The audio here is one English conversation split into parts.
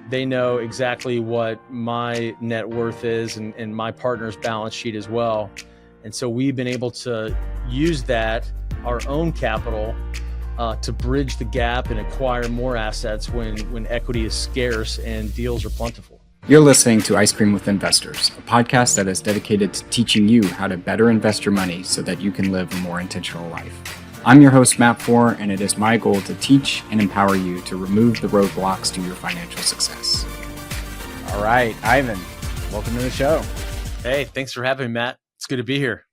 They know exactly what my net worth is and my partner's balance sheet as well. And so we've been able to use that, our own capital, to bridge the gap and acquire more assets when equity is scarce and deals are plentiful. You're listening to Ice Cream with Investors, a podcast that is dedicated to teaching you how to better invest your money so that you can live a more intentional life. I'm your host, Matt Fore, and it is my goal to teach and empower you to remove the roadblocks to your financial success. All right, Ivan, welcome to the show. Hey, thanks for having me, Matt. It's good to be here.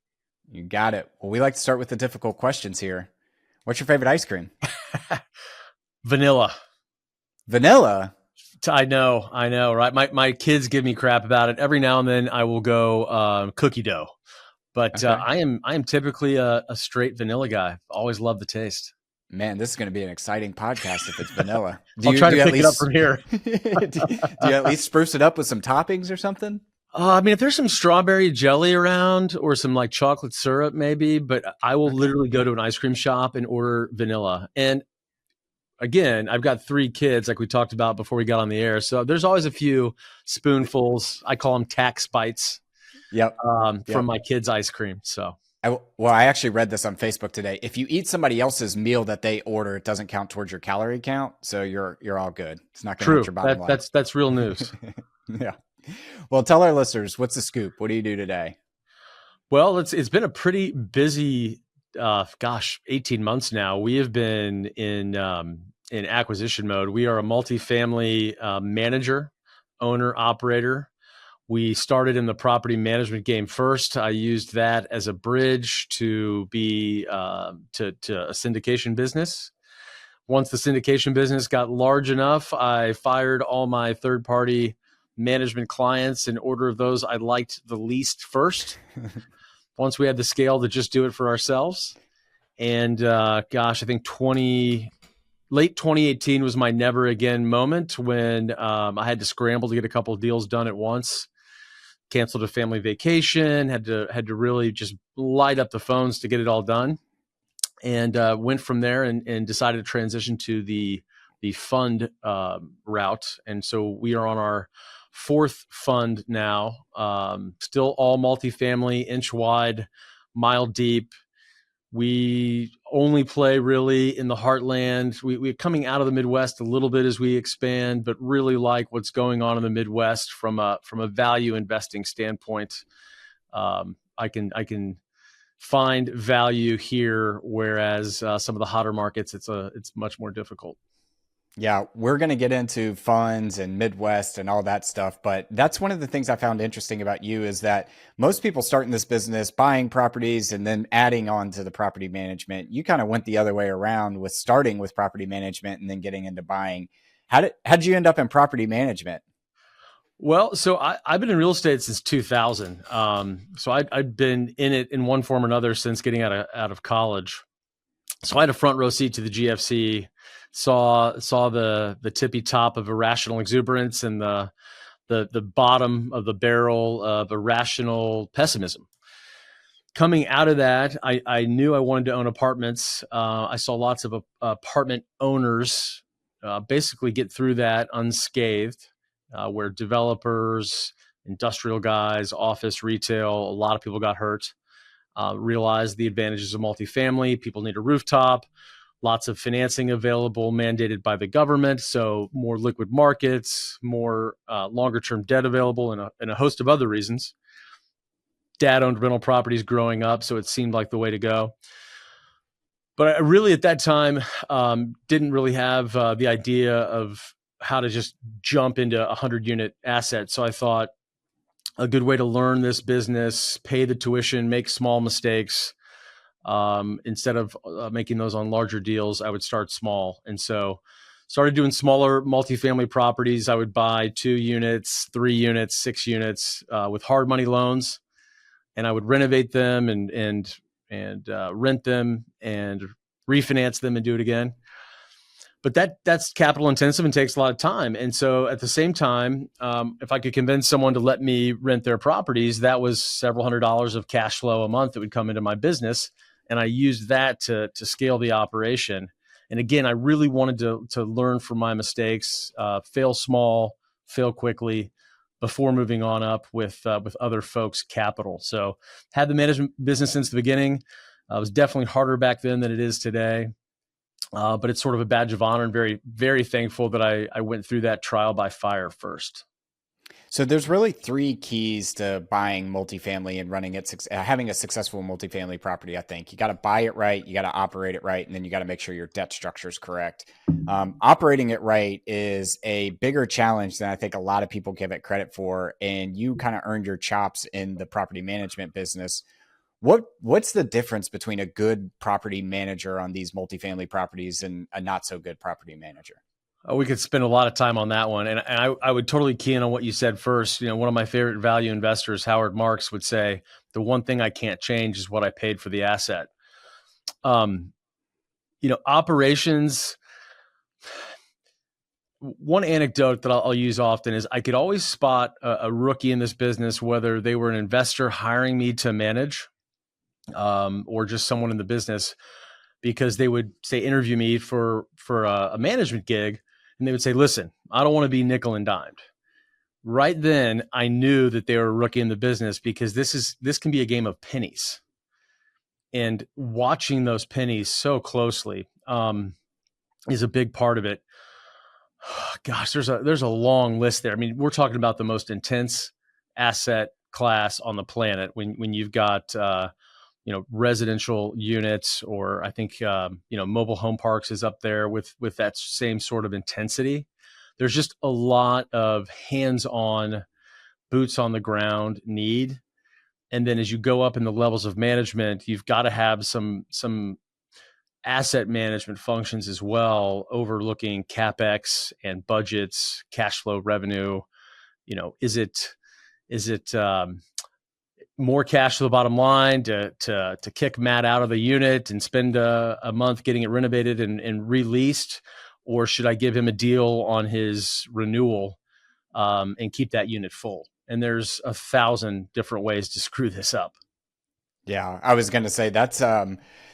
You got it. Well, we like to start with the difficult questions here. What's your favorite ice cream? Vanilla. Vanilla? I know, right? My kids give me crap about it. Every now and then I will go cookie dough. But okay. I am typically a straight vanilla guy. Always love the taste. Man, this is going to be an exciting podcast if it's vanilla. I'll try to pick it up from here. do you at least spruce it up with some toppings or something? I mean, if there's some strawberry jelly around or some like chocolate syrup, maybe. But I will literally go to an ice cream shop and order vanilla. And again, I've got 3 kids, like we talked about before we got on the air. So there's always a few spoonfuls. I call them tax bites. Yep. From my kids' ice cream. So, I actually read this on Facebook today. If you eat somebody else's meal that they order, it doesn't count towards your calorie count. So you're all good. It's not going to hurt your bottom line. That's real news. Yeah. Well, tell our listeners, what's the scoop? What do you do today? Well, it's been a pretty busy, 18 months now. We have been in acquisition mode. We are a multifamily manager, owner, operator. We started in the property management game first. I used that as a bridge to be to a syndication business. Once the syndication business got large enough, I fired all my third-party management clients in order of those I liked the least first. Once we had the scale to just do it for ourselves. And I think late 2018 was my never again moment when I had to scramble to get a couple of deals done at once. Canceled a family vacation, had to really just light up the phones to get it all done, and went from there and decided to transition to the fund route. And so we are on our 4th fund now, still all multifamily, inch wide, mile deep. We only play really in the heartland. We're coming out of the Midwest a little bit as we expand, but really like what's going on in the Midwest from a value investing standpoint. I can find value here, whereas some of the hotter markets, it's much more difficult. Yeah, we're going to get into funds and Midwest and all that stuff. But that's one of the things I found interesting about you is that most people start in this business buying properties and then adding on to the property management. You kind of went the other way around with starting with property management and then getting into buying. How did you end up in property management? Well, so I've been in real estate since 2000. So I'd been in it in one form or another since getting out of college. So I had a front row seat to the GFC. Saw the tippy top of irrational exuberance and the bottom of the barrel of irrational pessimism. Coming out of that, I knew I wanted to own apartments. I saw lots of apartment owners basically get through that unscathed, where developers, industrial guys, office, retail, a lot of people got hurt. Realized the advantages of multifamily. People need a rooftop. Lots of financing available, mandated by the government. So more liquid markets, more longer-term debt available, and a host of other reasons. Dad-owned rental properties growing up, so it seemed like the way to go. But I really, at that time, didn't really have the idea of how to just jump into a 100-unit asset. So I thought a good way to learn this business, pay the tuition, make small mistakes, instead of making those on larger deals, I would start small. And so started doing smaller multifamily properties. I would buy 2 units, 3 units, 6 units with hard money loans. And I would renovate them and rent them and refinance them and do it again. But that's capital intensive and takes a lot of time. And so at the same time, if I could convince someone to let me rent their properties, that was several $100s of cash flow a month that would come into my business. And I used that to scale the operation. And again, I really wanted to learn from my mistakes, fail small, fail quickly before moving on up with other folks' capital. So had the management business since the beginning. It was definitely harder back then than it is today. But it's sort of a badge of honor, and very, very thankful that I went through that trial by fire first. So there's really three keys to buying multifamily and running it, having a successful multifamily property. I think you got to buy it right, you got to operate it right, and then you got to make sure your debt structure is correct. Operating it right is a bigger challenge than I think a lot of people give it credit for. And you kind of earned your chops in the property management business. What's the difference between a good property manager on these multifamily properties and a not so good property manager? We could spend a lot of time on that one. And I would totally key in on what you said first. One of my favorite value investors, Howard Marks, would say, the one thing I can't change is what I paid for the asset. Operations. One anecdote that I'll use often is I could always spot a rookie in this business, whether they were an investor hiring me to manage, or just someone in the business, because they would say, interview me for a management gig. And they would say, listen, I don't want to be nickel and dimed. Right then, I knew that they were a rookie in the business, because this can be a game of pennies. And watching those pennies so closely is a big part of it. Gosh, there's a long list there. I mean, we're talking about the most intense asset class on the planet when you've got residential units, or I think mobile home parks is up there with that same sort of intensity. There's just a lot of hands-on, boots on the ground need. And then as you go up in the levels of management, you've got to have some asset management functions as well, overlooking CapEx and budgets, cash flow, revenue. Is it more cash to the bottom line to kick Matt out of the unit and spend a month getting it renovated and released, or should I give him a deal on his renewal and keep that unit full? And there's 1,000 different ways to screw this up. Yeah, I was going to say that's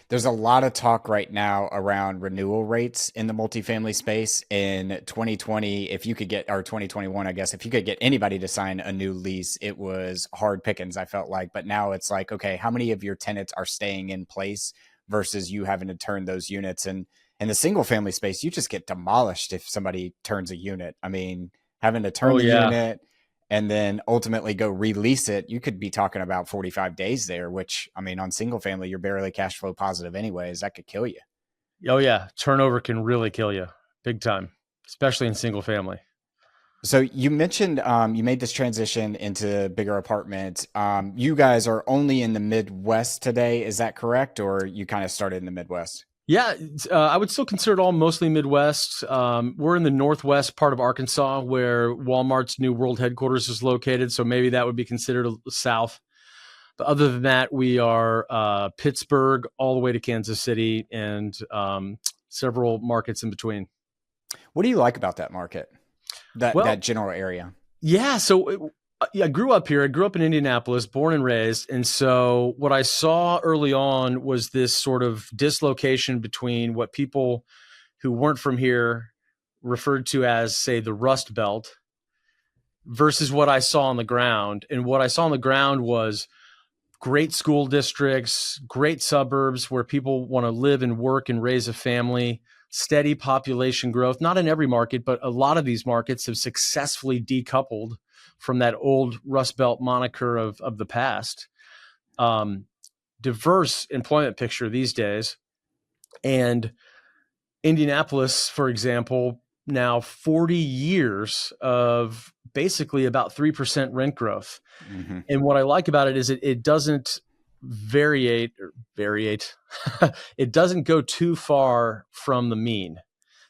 there's a lot of talk right now around renewal rates in the multifamily space. In 2020, if you could get, or 2021, I guess, if you could get anybody to sign a new lease, it was hard pickings, I felt like. But now it's like, okay, how many of your tenants are staying in place versus you having to turn those units? And in the single family space, you just get demolished if somebody turns a unit. I mean, having to turn the unit and then ultimately go release it, you could be talking about 45 days there, which, I mean, on single family, you're barely cash flow positive anyways. That could kill you. Oh yeah. Turnover can really kill you big time, especially in single family. So you mentioned you made this transition into bigger apartments. You guys are only in the Midwest today. Is that correct? Or you kind of started in the Midwest? Yeah, I would still consider it all mostly Midwest. We're in the northwest part of Arkansas, where Walmart's new world headquarters is located. So maybe that would be considered south. But other than that, we are Pittsburgh all the way to Kansas City, and several markets in between. What do you like about that market, that general area? Yeah, so I grew up here. I grew up in Indianapolis, born and raised. And so what I saw early on was this sort of dislocation between what people who weren't from here referred to as, say, the Rust Belt, versus what I saw on the ground. And what I saw on the ground was great school districts, great suburbs where people want to live and work and raise a family, steady population growth. Not in every market, but a lot of these markets have successfully decoupled from that old Rust Belt moniker of the past. Diverse employment picture these days. And Indianapolis, for example, now 40 years of basically about 3% rent growth. Mm-hmm. And what I like about it is it doesn't variate. It doesn't go too far from the mean.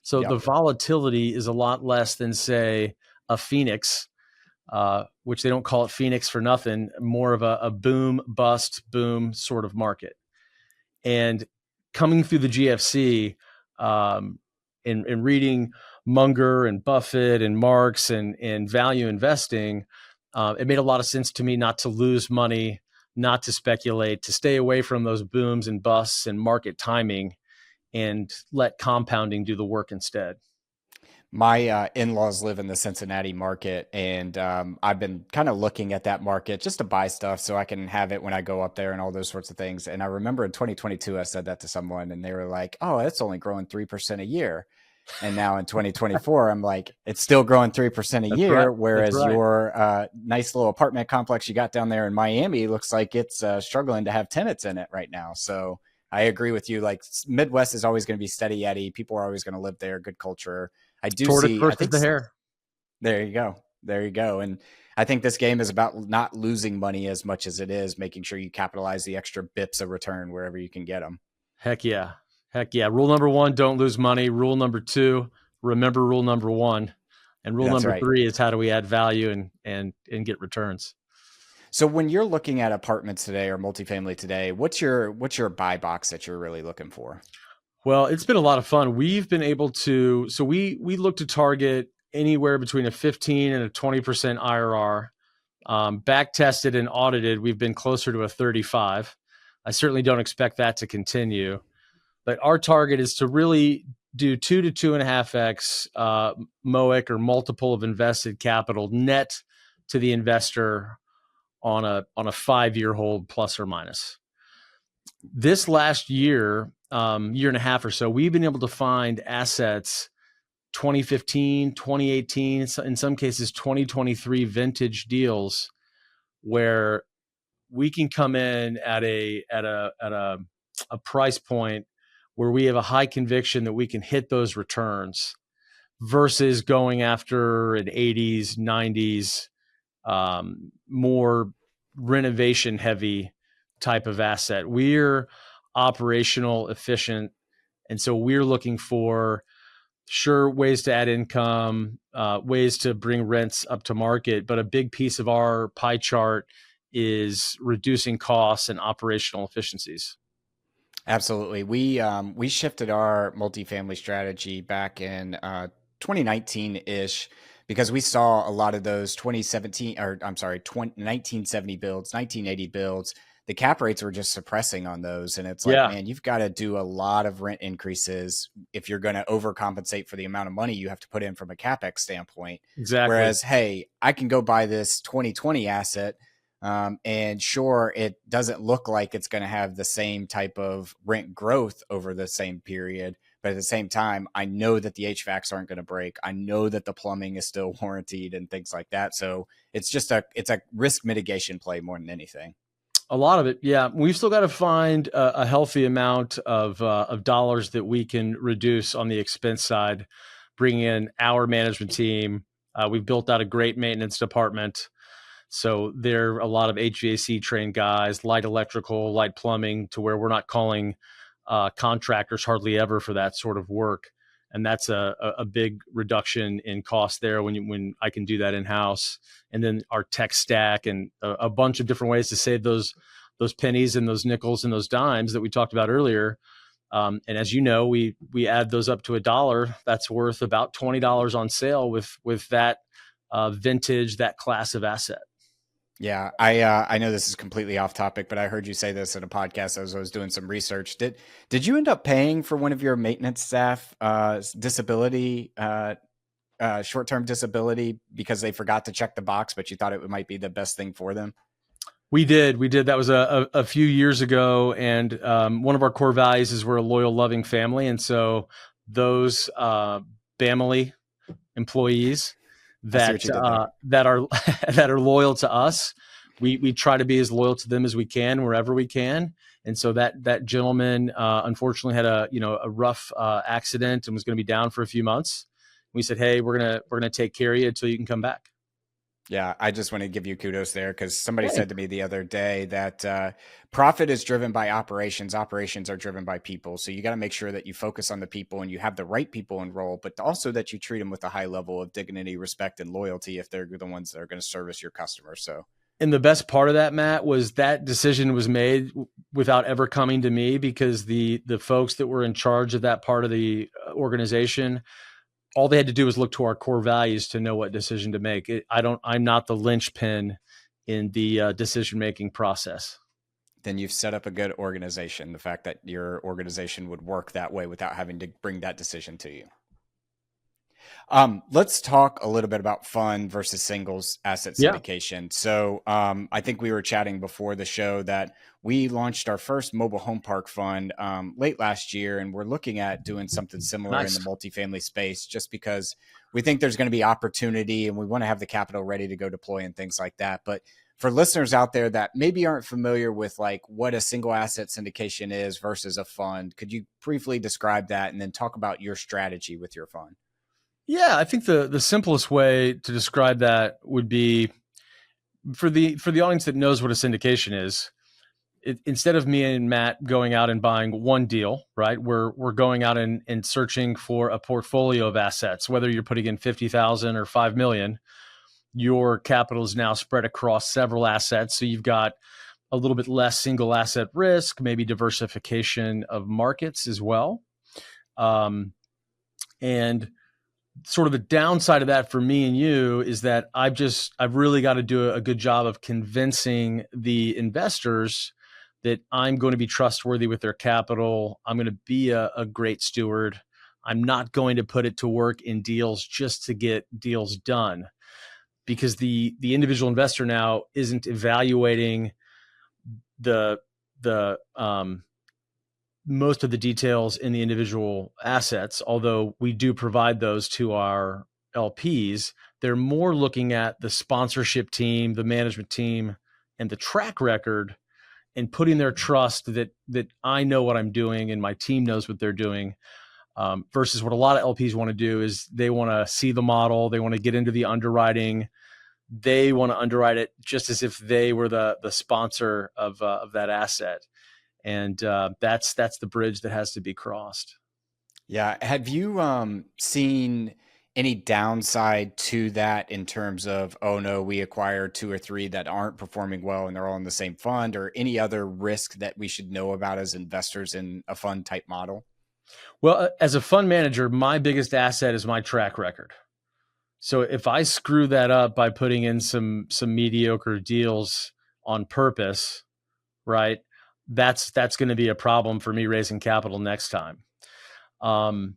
So the volatility is a lot less than, say, a Phoenix, which they don't call it Phoenix for nothing, more of a boom, bust, boom sort of market. And coming through the GFC, and reading Munger and Buffett and Marx and value investing, it made a lot of sense to me not to lose money, not to speculate, to stay away from those booms and busts and market timing, and let compounding do the work instead. My in-laws live in the Cincinnati market, and I've been kind of looking at that market just to buy stuff so I can have it when I go up there and all those sorts of things. And I remember in 2022, I said that to someone, and they were like, "Oh, it's only growing 3% a year." And now in 2024, I'm like, it's still growing 3% a That's right. year, That's whereas right. your nice little apartment complex you got down there in Miami looks like it's struggling to have tenants in it right now. So I agree with you. Like Midwest is always going to be steady Eddie. People are always going to live there. Good culture. I do Tortoise see. I versus think the hare. there you go. There you go. And I think this game is about not losing money as much as it is making sure you capitalize the extra bips of return wherever you can get them. Heck yeah. Heck yeah. Rule number one, don't lose money. Rule number two, remember rule number one. And rule That's number right. three is how do we add value and get returns. So when you're looking at apartments today or multifamily today, what's your buy box that you're really looking for? Well, it's been a lot of fun. We've been able to, so we look to target anywhere between a 15 and a 20% IRR. Back tested and audited, we've been closer to a 35. I certainly don't expect that to continue, but our target is to really do 2 to 2.5x MOIC or multiple of invested capital net to the investor on a 5-year hold plus or minus. This last year, year and a half or so, we've been able to find assets 2015, 2018, in some cases 2023 vintage deals where we can come in at a price point where we have a high conviction that we can hit those returns versus going after an 80s, 90s, more renovation heavy type of asset. We're operational efficient. And so we're looking for sure ways to add income, ways to bring rents up to market. But a big piece of our pie chart is reducing costs and operational efficiencies. Absolutely. We shifted our multifamily strategy back in 2019-ish because we saw a lot of those 2017 or I'm sorry, 1970 builds, 1980 builds. The cap rates were just suppressing on those. And it's like, Yeah, man, you've got to do a lot of rent increases if you're going to overcompensate for the amount of money you have to put in from a CapEx standpoint. exactly. Whereas, hey, I can go buy this 2020 asset, and sure, it doesn't look like it's going to have the same type of rent growth over the same period. But at the same time, I know that the HVACs aren't going to break. I know that the plumbing is still warranted and things like that. So it's a risk mitigation play more than anything. A lot of it, yeah. We've still got to find a healthy amount of dollars that we can reduce on the expense side. Bring in our management team. We've built out a great maintenance department. So there are a lot of HVAC trained guys, light electrical, light plumbing, to where we're not calling contractors hardly ever for that sort of work. And that's a big reduction in cost there when I can do that in house. And then our tech stack and a bunch of different ways to save those pennies and those nickels and those dimes that we talked about earlier. And as you know, we add those up to $1. That's worth about $20 on sale with that vintage, that class of asset. Yeah, I know this is completely off topic, but I heard you say this in a podcast as I was doing some research. Did you end up paying for one of your maintenance staff disability short term disability because they forgot to check the box, but you thought it might be the best thing for them? We did. We did. That was a few years ago. And one of our core values is we're a loyal, loving family. And so those family employees I see what you did there. that are that are loyal to us, we try to be as loyal to them as we can wherever we can. And so that gentleman unfortunately had a rough accident and was going to be down for a few months. We said, hey, we're gonna take care of you until you can come back. Yeah, I just want to give you kudos there because somebody Hey, said to me the other day that profit is driven by operations. Operations are driven by people. So you got to make sure that you focus on the people and you have the right people enrolled, but also that you treat them with a high level of dignity, respect, and loyalty if they're the ones that are going to service your customers. So and the best part of that, Matt, was that decision was made without ever coming to me because the folks that were in charge of that part of the organization, all they had to do was look to our core values to know what decision to make. I'm not the linchpin in the decision making process. then you've set up a good organization. The fact that your organization would work that way without having to bring that decision to you. Let's talk a little bit about fund versus singles asset Yeah, syndication. So, I think we were chatting before the show that we launched our first mobile home park fund late last year, and we're looking at doing something similar in the nice. multifamily space, just because we think there's going to be opportunity, and we want to have the capital ready to go deploy and things like that. But for listeners out there that maybe aren't familiar with like what a single asset syndication is versus a fund, could you briefly describe that and then talk about your strategy with your fund? Yeah, I think the simplest way to describe that would be for the audience that knows what a syndication is. Instead of me and Matt going out and buying one deal, right? We're going out and searching for a portfolio of assets. Whether you're putting in 50,000 or 5 million, your capital is now spread across several assets. So you've got a little bit less single asset risk, maybe diversification of markets as well. And sort of the downside of that for me and you is that I've really got to do a good job of convincing the investors that I'm going to be trustworthy with their capital. I'm going to be a great steward. I'm not going to put it to work in deals just to get deals done, because the individual investor now isn't evaluating the most of the details in the individual assets, although we do provide those to our LPs. They're more looking at the sponsorship team, the management team, and the track record, and putting their trust that I know what I'm doing and my team knows what they're doing. Versus what a lot of LPs want to do is they want to see the model, they want to get into the underwriting, they want to underwrite it just as if they were the sponsor of that asset, and that's the bridge that has to be crossed. Yeah. Have you seen any downside to that in terms of, oh no, we acquired two or three that aren't performing well and they're all in the same fund, or any other risk that we should know about as investors in a fund type model? Well, as a fund manager, my biggest asset is my track record. So if I screw that up by putting in some mediocre deals on purpose, right, that's going to be a problem for me raising capital next time. Um,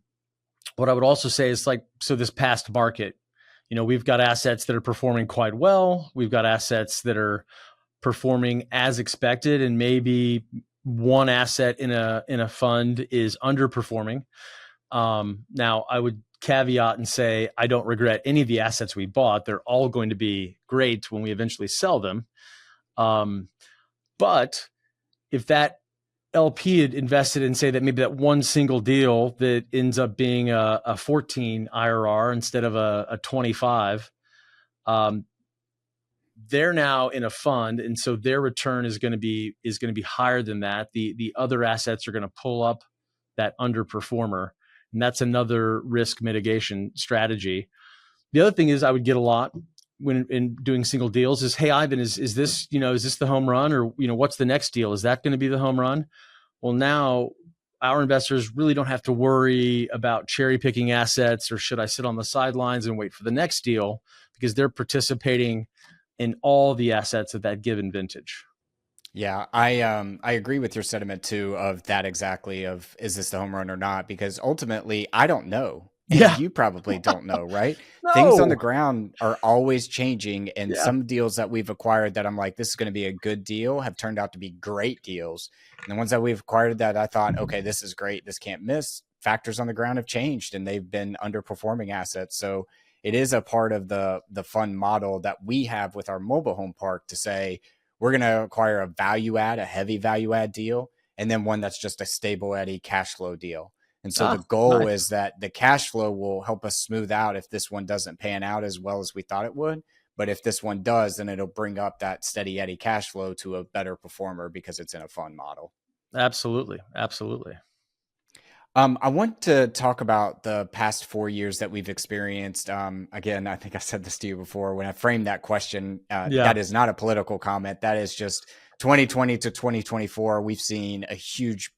what I would also say is, like, so this past market, we've got assets that are performing quite well. We've got assets that are performing as expected, and maybe one asset in a fund is underperforming. Now, I would caveat and say I don't regret any of the assets we bought. They're all going to be great when we eventually sell them. Um, but if that LP had invested in, say, that maybe that one single deal that ends up being a 14 IRR instead of a 25, um, they're now in a fund, and so their return is going to be higher than that. The other assets are going to pull up that underperformer, and that's another risk mitigation strategy. The other thing is I would get a lot when in doing single deals is, hey Ivan, is this is this the home run, or what's the next deal? Is that going to be the home run? Well, now our investors really don't have to worry about cherry picking assets, or should I sit on the sidelines and wait for the next deal, because they're participating in all the assets of that given vintage. Yeah, I agree with your sentiment too of that exactly of, is this the home run or not? Because ultimately I don't know. And Yeah. you probably don't know, right? Things on the No. ground are always changing. And Yeah. some deals that we've acquired that I'm like, this is going to be a good deal, have turned out to be great deals. And the ones that we've acquired that I thought, okay, this is great, this can't miss, factors on the ground have changed and they've been underperforming assets. So it is a part of the fund model that we have with our mobile home park to say, we're going to acquire a value add, a heavy value add deal, and then one that's just a stable Eddie cash flow deal. And so the goal Nice. is that the cash flow will help us smooth out if this one doesn't pan out as well as we thought it would. But if this one does, then it'll bring up that steady Eddie cash flow to a better performer because it's in a fund model. Absolutely. Absolutely. I want to talk about the past 4 years that we've experienced. Again, I think I said this to you before when I framed that question. Yeah. That is not a political comment. That is just 2020 to 2024. We've seen a huge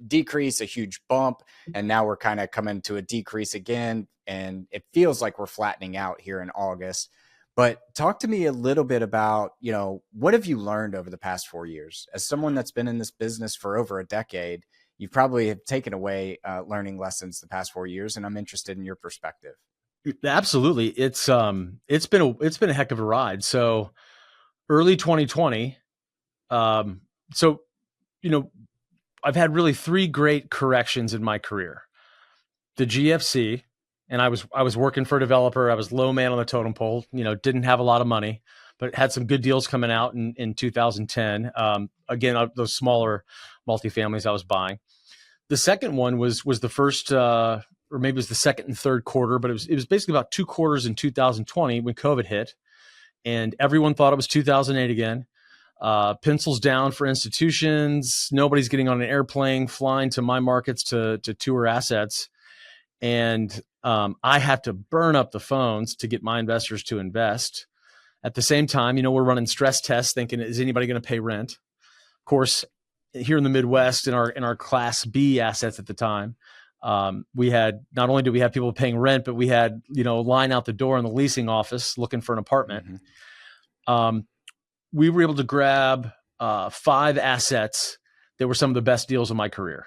decrease, a huge bump, and now we're kind of coming to a decrease again. And it feels like we're flattening out here in August. But talk to me a little bit about, what have you learned over the past 4 years as someone that's been in this business for over a decade? you probably have taken away learning lessons the past 4 years, and I'm interested in your perspective. Absolutely. It's been a heck of a ride. So early 2020, um, so you know, I've had really three great corrections in my career. The GFC, and I was working for a developer. I was low man on the totem pole. Didn't have a lot of money, but had some good deals coming out in 2010. Again, those smaller multifamilies I was buying. The second one was the first, or maybe it was the second and third quarter, but it was basically about two quarters in 2020 when COVID hit, and everyone thought it was 2008 again. Pencils down for institutions. Nobody's getting on an airplane flying to my markets to tour assets. And I have to burn up the phones to get my investors to invest. At the same time, we're running stress tests thinking, is anybody going to pay rent? Of course, here in the Midwest, in our Class B assets at the time, we had, not only did we have people paying rent, but we had, line out the door in the leasing office looking for an apartment. Mm-hmm. We were able to grab 5 assets that were some of the best deals of my career.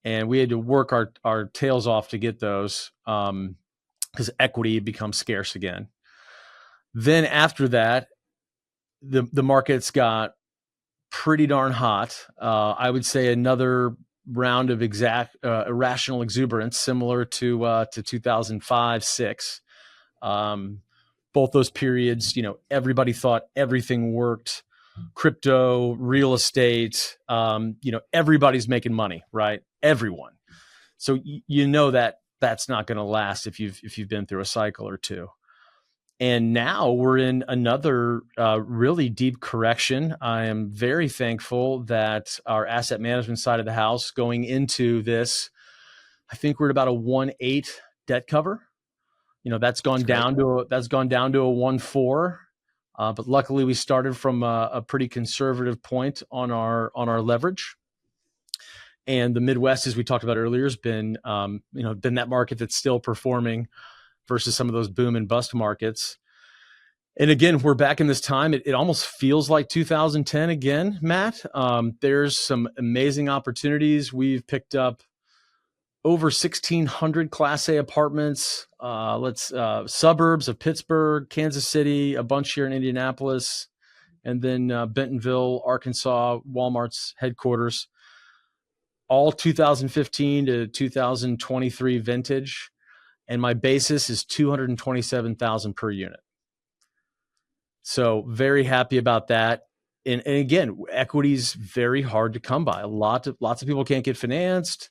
And we had to work our tails off to get those because equity becomes scarce again. Then after that, the markets got pretty darn hot. I would say another round of irrational exuberance, similar to 2005-06. Both those periods, everybody thought everything worked. Crypto, real estate, everybody's making money, right? Everyone. So that that's not going to last if you've been through a cycle or two. And now we're in another really deep correction. I am very thankful that our asset management side of the house going into this, I think we're at about a 1.8 debt cover. That's gone down to a 1.4. But luckily, we started from a pretty conservative point on our leverage. And the Midwest, as we talked about earlier, has been been that market that's still performing versus some of those boom and bust markets. And again, we're back in this time. It almost feels like 2010 again, Matt. There's some amazing opportunities. We've picked up over 1,600 Class A apartments, suburbs of Pittsburgh, Kansas City, a bunch here in Indianapolis, and then Bentonville, Arkansas, Walmart's headquarters, all 2015 to 2023 vintage. And my basis is $227,000 per unit. So very happy about that. And again, equity's very hard to come by. Lots of people can't get financed.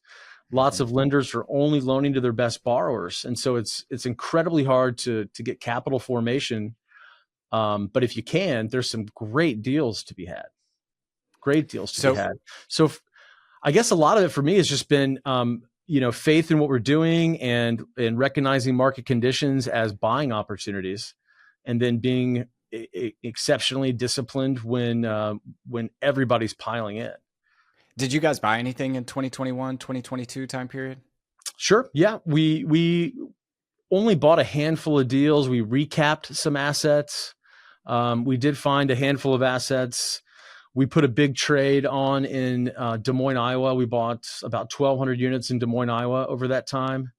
Lots of lenders are only loaning to their best borrowers. And so it's incredibly hard to get capital formation. But if you can, there's some great deals to be had. Great deals to be had. So I guess a lot of it for me has just been, faith in what we're doing and recognizing market conditions as buying opportunities, and then being exceptionally disciplined when everybody's piling in. Did you guys buy anything in 2021, 2022 time period? Sure. Yeah. We only bought a handful of deals. We recapped some assets. We did find a handful of assets. We put a big trade on in Des Moines, Iowa. We bought about 1,200 units in Des Moines, Iowa over that time.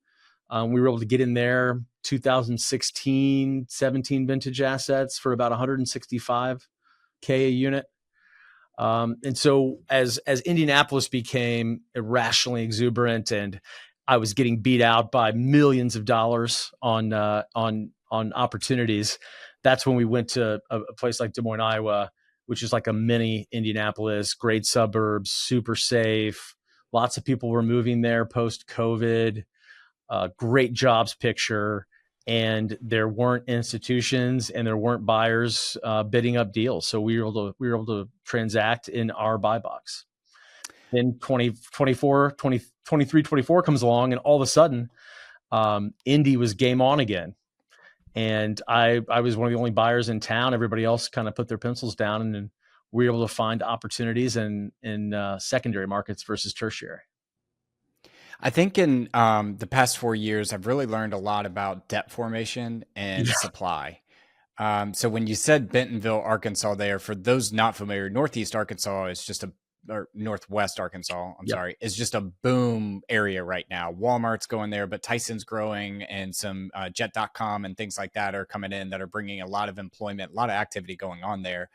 We were able to get in there 2016, 17 vintage assets for about $165K a unit. And so as Indianapolis became irrationally exuberant and I was getting beat out by millions of dollars on opportunities, that's when we went to a place like Des Moines, Iowa, which is like a mini Indianapolis, great suburbs, super safe. Lots of people were moving there post-COVID, great jobs picture. And there weren't institutions and there weren't buyers bidding up deals. So we were able to transact in our buy box. Then 23, 24 comes along, and all of a sudden, Indy was game on again. And I was one of the only buyers in town. Everybody else kind of put their pencils down, and then we were able to find opportunities in secondary markets versus tertiary. I think in the past 4 years, I've really learned a lot about debt formation and supply. So when you said Bentonville, Arkansas there, for those not familiar, Northeast Arkansas is just a or Northwest Arkansas, I'm Yep. sorry, is just a boom area right now. Walmart's going there, but Tyson's growing, and some Jet.com and things like that are coming in that are bringing a lot of employment, a lot of activity going on there.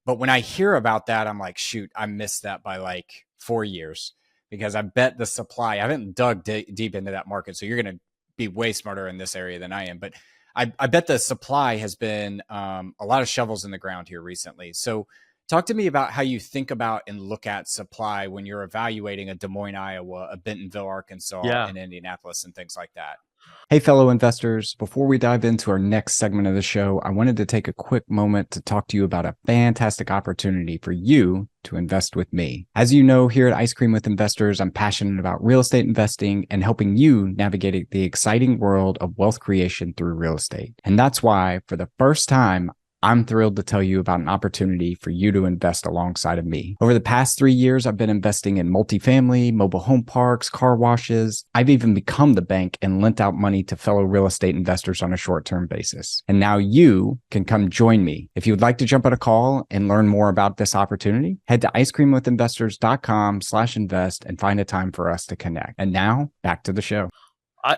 But when I hear about that, I'm like, shoot, I missed that by like 4 years, because I bet the supply, I haven't dug deep into that market. So you're going to be way smarter in this area than I am. But I bet the supply has been a lot of shovels in the ground here recently. So talk to me about how you think about and look at supply when you're evaluating a Des Moines, Iowa, a Bentonville, Arkansas, Yeah. and Indianapolis and things like that. Hey, fellow investors. Before we dive into our next segment of the show, I wanted to take a quick moment to talk to you about a fantastic opportunity for you to invest with me. As you know, here at Ice Cream with Investors, I'm passionate about real estate investing and helping you navigate the exciting world of wealth creation through real estate. And that's why, for the first time, I'm thrilled to tell you about an opportunity for you to invest alongside of me. Over the past 3 years, I've been investing in multifamily, mobile home parks, car washes. I've even become the bank and lent out money to fellow real estate investors on a short-term basis. And now you can come join me. If you would like to jump on a call and learn more about this opportunity, head to icecreamwithinvestors.com/invest and find a time for us to connect. And now back to the show.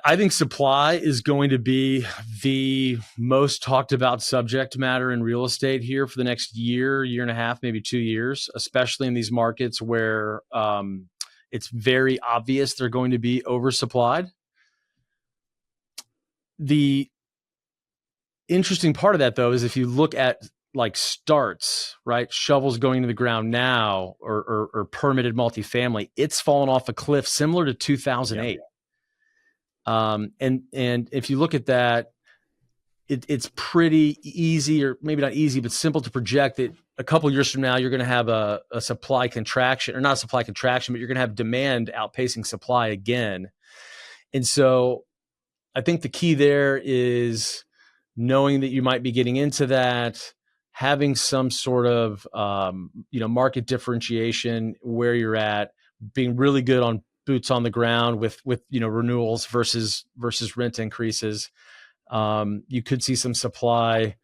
I think supply is going to be the most talked about subject matter in real estate here for the next year, year and a half, maybe 2 years, especially in these markets where it's very obvious they're going to be oversupplied. The interesting part of that, though, is if you look at like starts, right, shovels going to the ground now, or permitted multifamily, it's fallen off a cliff similar to 2008. Yep. And if you look at that, it's pretty easy, or maybe not easy, but simple to project that a couple of years from now, you're going to have a supply contraction, or not a supply contraction, but you're going to have demand outpacing supply again. And so I think the key there is knowing that you might be getting into that, having some sort of market differentiation where you're at, being really good on boots on the ground with renewals versus rent increases. You could see some supply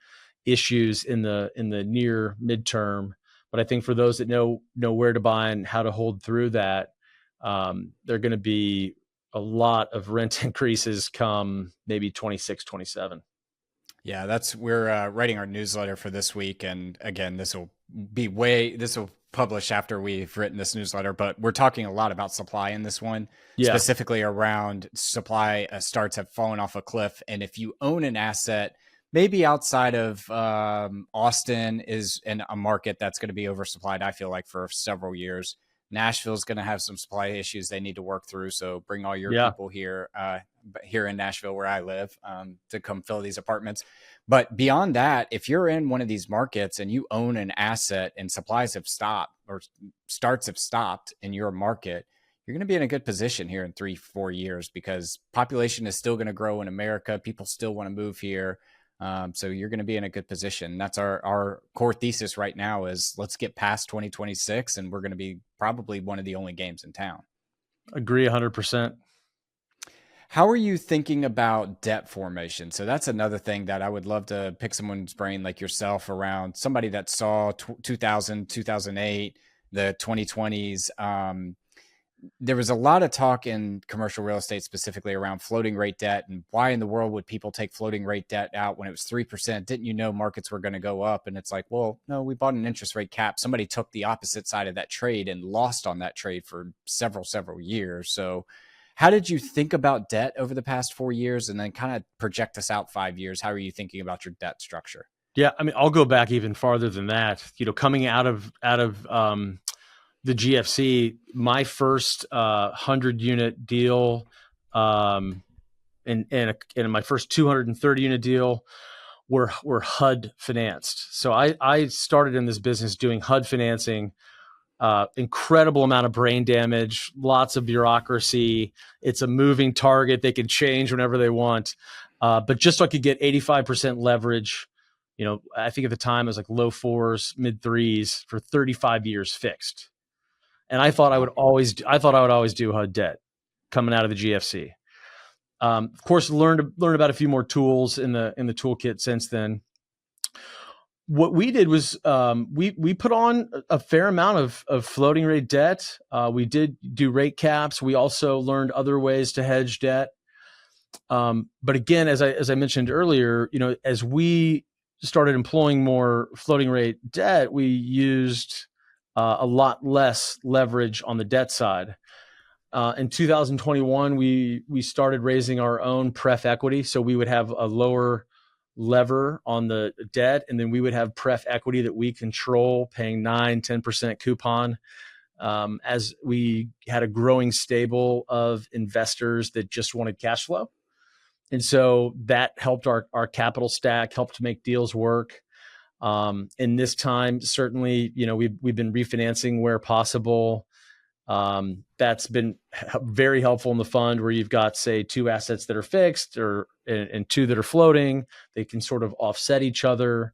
issues in the near midterm, but I think for those that know where to buy and how to hold through that, they're going to be a lot of rent increases come maybe 26, 27. Yeah, we're writing our newsletter for this week. And again, this will publish after we've written this newsletter, but we're talking a lot about supply in this one, specifically around supply. Starts have fallen off a cliff. And if you own an asset, maybe outside of Austin is in a market that's going to be oversupplied, I feel like, for several years. Nashville's going to have some supply issues they need to work through. So bring all your people here in Nashville, where I live, to come fill these apartments. But beyond that, if you're in one of these markets and you own an asset and supplies have stopped, or starts have stopped in your market, you're going to be in a good position here in 3-4 years, because population is still going to grow in America. People still want to move here. So you're going to be in a good position. That's our core thesis right now, is let's get past 2026, and we're going to be probably one of the only games in town. Agree 100%. How are you thinking about debt formation? So that's another thing that I would love to pick someone's brain like yourself around, somebody that saw 2000, 2008, the 2020s. There was a lot of talk in commercial real estate, specifically around floating rate debt, and why in the world would people take floating rate debt out when it was 3%? Didn't you know markets were going to go up? And it's like, well, no, we bought an interest rate cap. Somebody took the opposite side of that trade and lost on that trade for several years. So how did you think about debt over the past 4 years, and then kind of project us out 5 years? How are you thinking about your debt structure? Yeah, I mean, I'll go back even farther than that. Coming out of the GFC, my first 100-unit deal, and my first 230-unit deal were HUD financed. So I started in this business doing HUD financing. Incredible amount of brain damage, lots of bureaucracy. It's a moving target. They can change whenever they want. But just so I could get 85% leverage, I think at the time it was like low 4s, mid 3s for 35 years fixed. And I thought I would always do HUD debt coming out of the GFC. Of course, learned about a few more tools in the toolkit since then. what we did was we put on a fair amount of floating rate debt. We did do rate caps. We also learned other ways to hedge debt. But again, as I mentioned earlier, as we started employing more floating rate debt, we used a lot less leverage on the debt side. In 2021, we started raising our own pref equity, so we would have a lower lever on the debt, and then we would have pref equity that we control, paying 9-10% coupon. As we had a growing stable of investors that just wanted cash flow. And so that helped our capital stack, helped to make deals work. In this time, certainly, we've been refinancing where possible. That's been very helpful in the fund where you've got, say, two assets that are fixed and two that are floating. They can sort of offset each other.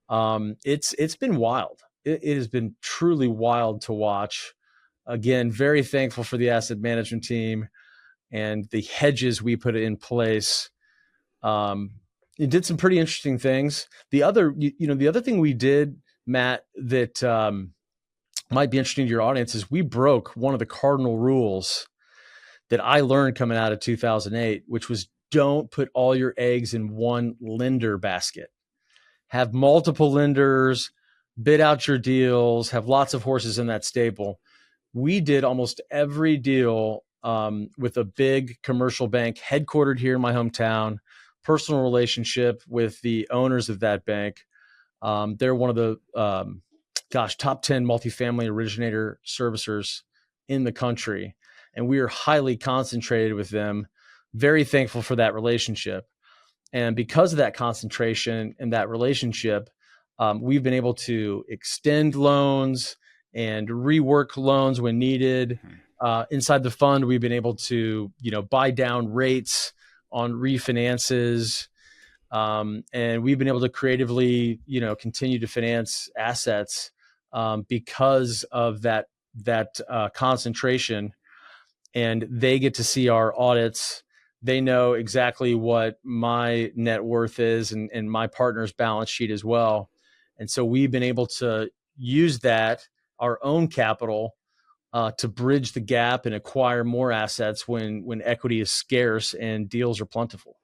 It's been wild. It has been truly wild to watch. Again, very thankful for the asset management team and the hedges we put in place. It did some pretty interesting things. The other thing we did, Matt, that might be interesting to your audience is we broke one of the cardinal rules that I learned coming out of 2008, which was don't put all your eggs in one lender basket. Have multiple lenders, bid out your deals, have lots of horses in that stable. We did almost every deal with a big commercial bank headquartered here in my hometown, personal relationship with the owners of that bank. They're one of the, top 10 multifamily originator servicers in the country. And we are highly concentrated with them. Very thankful for that relationship. And because of that concentration and that relationship, we've been able to extend loans and rework loans when needed. Inside the fund, we've been able to, buy down rates on refinances. And we've been able to creatively, continue to finance assets because of that concentration. And they get to see our audits. They know exactly what my net worth is and my partner's balance sheet as well. And so we've been able to use that, our own capital, to bridge the gap and acquire more assets when equity is scarce and deals are plentiful.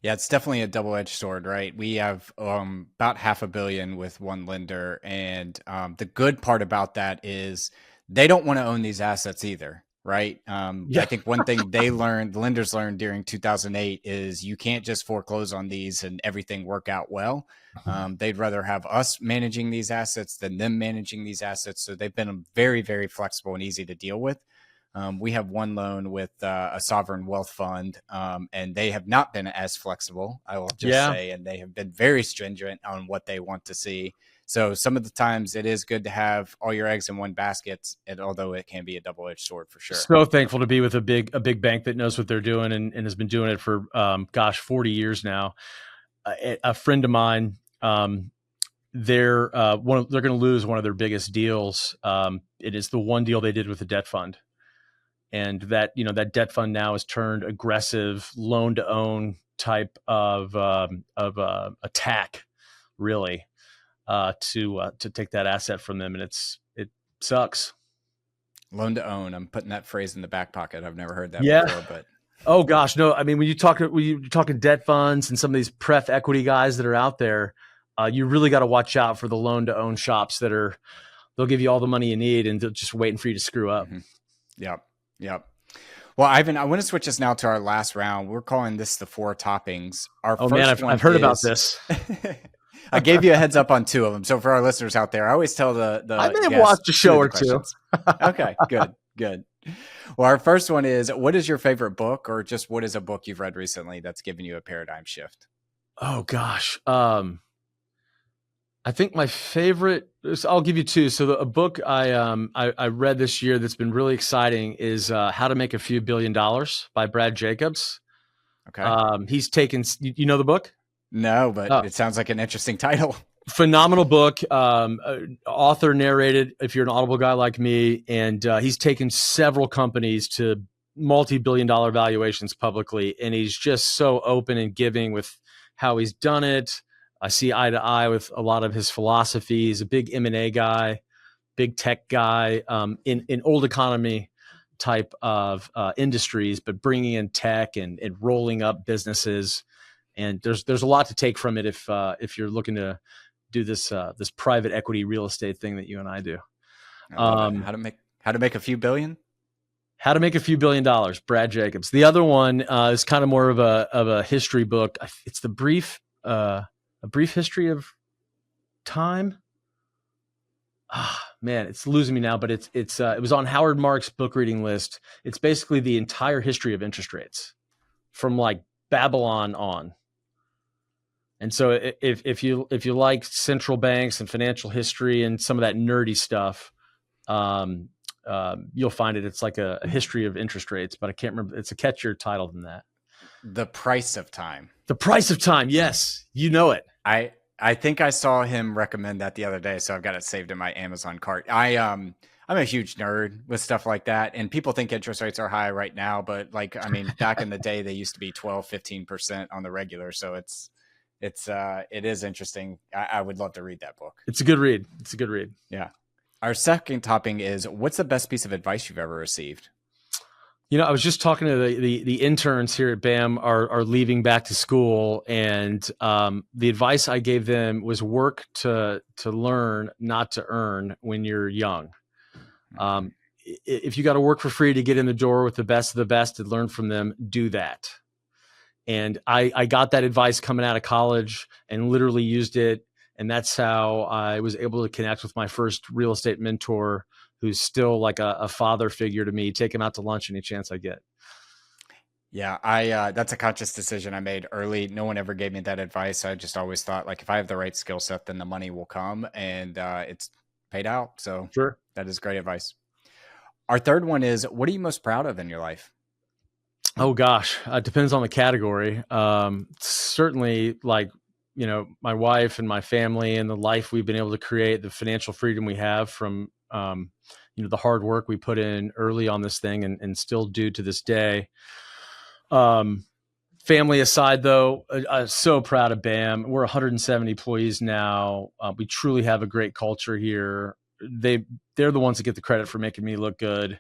Yeah, it's definitely a double-edged sword, right? We have about $500 million with one lender, and the good part about that is they don't want to own these assets either, right? I think one thing the lenders learned during 2008 is you can't just foreclose on these and everything work out well. They'd rather have us managing these assets than them managing these assets. So they've been very, very flexible and easy to deal with. We have one loan with a sovereign wealth fund, and they have not been as flexible, I will just say, and they have been very stringent on what they want to see. So some of the times it is good to have all your eggs in one basket, and although it can be a double-edged sword for sure. So thankful to be with a big bank that knows what they're doing and has been doing it for 40 years now. A friend of mine, they're going to lose one of their biggest deals. It is the one deal they did with the debt fund. And that debt fund now has turned aggressive loan to own type of attack, really, to take that asset from them, and it sucks. Loan to own. I'm putting that phrase in the back pocket. I've never heard that before, but oh gosh, no. I mean, when you're talking debt funds and some of these pref equity guys that are out there, you really got to watch out for the loan to own shops they'll give you all the money you need and they're just waiting for you to screw up. Mm-hmm. Yep. Well, Ivan, I want to switch us now to our last round. We're calling this the 4 toppings. I've heard about this. I gave you a heads up on 2 of them. So for our listeners out there, I always tell the I may have watched a show or 2. Okay, good. Well, our first one is, what is your favorite book, or just what is a book you've read recently that's given you a paradigm shift? Oh gosh. I think my favorite, I'll give you 2. So a book I read this year that's been really exciting is How to Make a Few $Billion by Brad Jacobs. Okay. He's taken, you know the book? No, but it sounds like an interesting title. Phenomenal book. Author narrated, if you're an Audible guy like me, and he's taken several companies to multi-billion-dollar valuations publicly, and he's just so open and giving with how he's done it. I see eye to eye with a lot of his philosophies. A big M&A guy, big tech guy, in old economy type of industries, but bringing in tech and rolling up businesses. And there's a lot to take from it if you're looking to do this private equity real estate thing that you and I do. I love it. How to make a few billion? How to Make a Few Billion Dollars, Brad Jacobs. The other one is kind of more of a history book. It's a brief history of time. Man, it's losing me now, but it was on Howard Marks' book reading list. It's basically the entire history of interest rates from like Babylon on. And so if you like central banks and financial history and some of that nerdy stuff, you'll find it. It's like a history of interest rates, but I can't remember. It's a catchier title than that. The Price of Time. The Price of Time. Yes, you know it. I think I saw him recommend that the other day, so I've got it saved in my Amazon cart. I'm a huge nerd with stuff like that, and people think interest rates are high right now, but like, I mean, back in the day, they used to be 12, 15% on the regular. So it is interesting. I would love to read that book. It's a good read. Yeah. Our second topic is, what's the best piece of advice you've ever received? You know, I was just talking to the interns here at BAM are leaving back to school, and the advice I gave them was work to learn, not to earn when you're young. If you got to work for free to get in the door with the best of the best and learn from them, do that. And I got that advice coming out of college and literally used it. And that's how I was able to connect with my first real estate mentor, who's still like a father figure to me. Take him out to lunch any chance I get. Yeah, that's a conscious decision I made early. No one ever gave me that advice. I just always thought, like, if I have the right skill set, then the money will come, and it's paid out. So sure, that is great advice. Our third one is, what are you most proud of in your life? Oh gosh, it depends on the category. Certainly, like, you know, my wife and my family and the life we've been able to create, the financial freedom we have from, you know, the hard work we put in early on this thing and still do to this day. Family aside, though, I'm so proud of BAM. We're 170 employees now. We truly have a great culture here. They're the ones that get the credit for making me look good.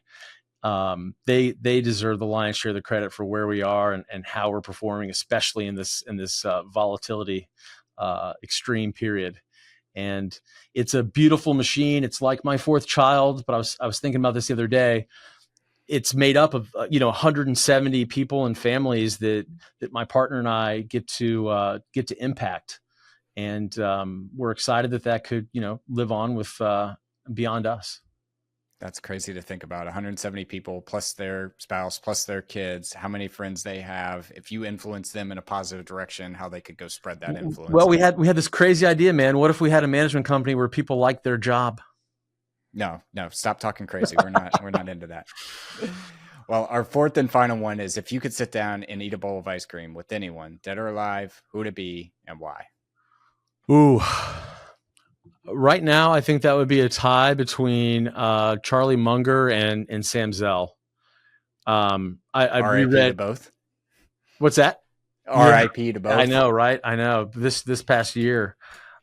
They deserve the lion's share of the credit for where we are and how we're performing, especially in this volatility extreme period. And it's a beautiful machine. It's like my fourth child, but I was thinking about this the other day. It's made up of 170 people and families that my partner and I get to impact, and we're excited that could live on with beyond us. That's crazy to think about. 170 people plus their spouse, plus their kids, how many friends they have. If you influence them in a positive direction, how they could go spread that influence. Well, we had this crazy idea, man. What if we had a management company where people liked their job? No, stop talking crazy. We're not into that. Well, our fourth and final one is, if you could sit down and eat a bowl of ice cream with anyone, dead or alive, who would it be and why? Ooh. Right now, I think that would be a tie between Charlie Munger and Sam Zell. I reread to both. What's that? R.I.P. to both. I know, right? I know. This past year,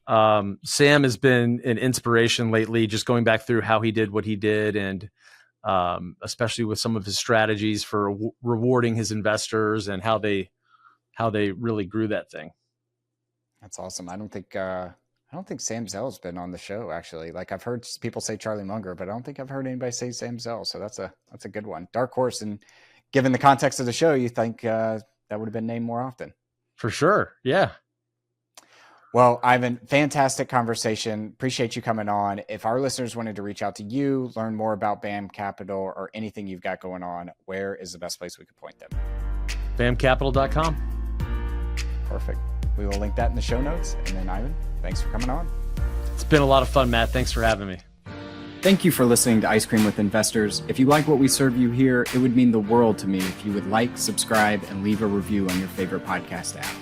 Sam has been an inspiration lately, just going back through how he did what he did, and especially with some of his strategies for rewarding his investors and how they really grew that thing. That's awesome. I don't think Sam Zell's been on the show, actually. Like, I've heard people say Charlie Munger, but I don't think I've heard anybody say Sam Zell. So that's a good one. Dark horse. And given the context of the show, you think that would have been named more often? For sure. Yeah. Well, Ivan, fantastic conversation. Appreciate you coming on. If our listeners wanted to reach out to you, learn more about BAM Capital or anything you've got going on, where is the best place we could point them? BAMcapital.com. Perfect. We will link that in the show notes. And then, Ivan, thanks for coming on. It's been a lot of fun, Matt. Thanks for having me. Thank you for listening to Ice Cream with Investors. If you like what we serve you here, it would mean the world to me if you would like, subscribe, and leave a review on your favorite podcast app.